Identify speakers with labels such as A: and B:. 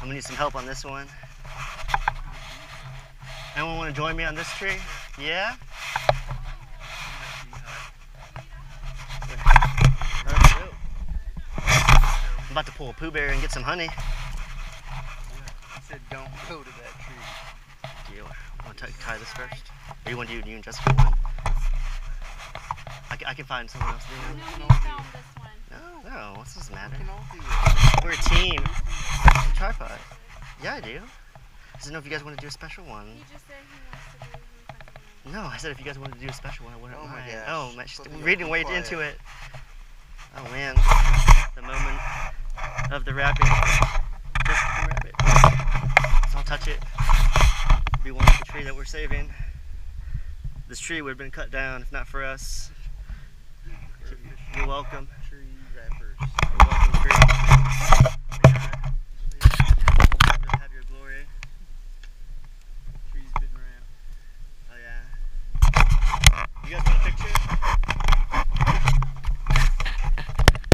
A: gonna need some help on this one. Anyone want to join me on this tree? Yeah? I'm about to pull a pooh bear and get some honey.
B: I said don't go to that tree.
A: Do you want to tie this first? Or you want to do you and Jessica one? I can find someone else to do one.
C: No, he found this one.
A: No, what's this matter?
B: We can all do it.
A: We're a team. A tripod. Yeah, I do. I just know if you guys want to do a special one.
C: He just said he wants to do the second one.
A: No, I said if you guys wanted to do a special one, I wouldn't
B: Oh my
A: mind.
B: gosh.
A: Oh, man, she's
B: Put me
A: reading
B: on
A: way
B: quiet.
A: into it. Oh man, the moment of the wrapping. Just unwrap it. So I'll touch it. It'll be one of the tree that we're saving. This tree would have been cut down if not for us. You're welcome.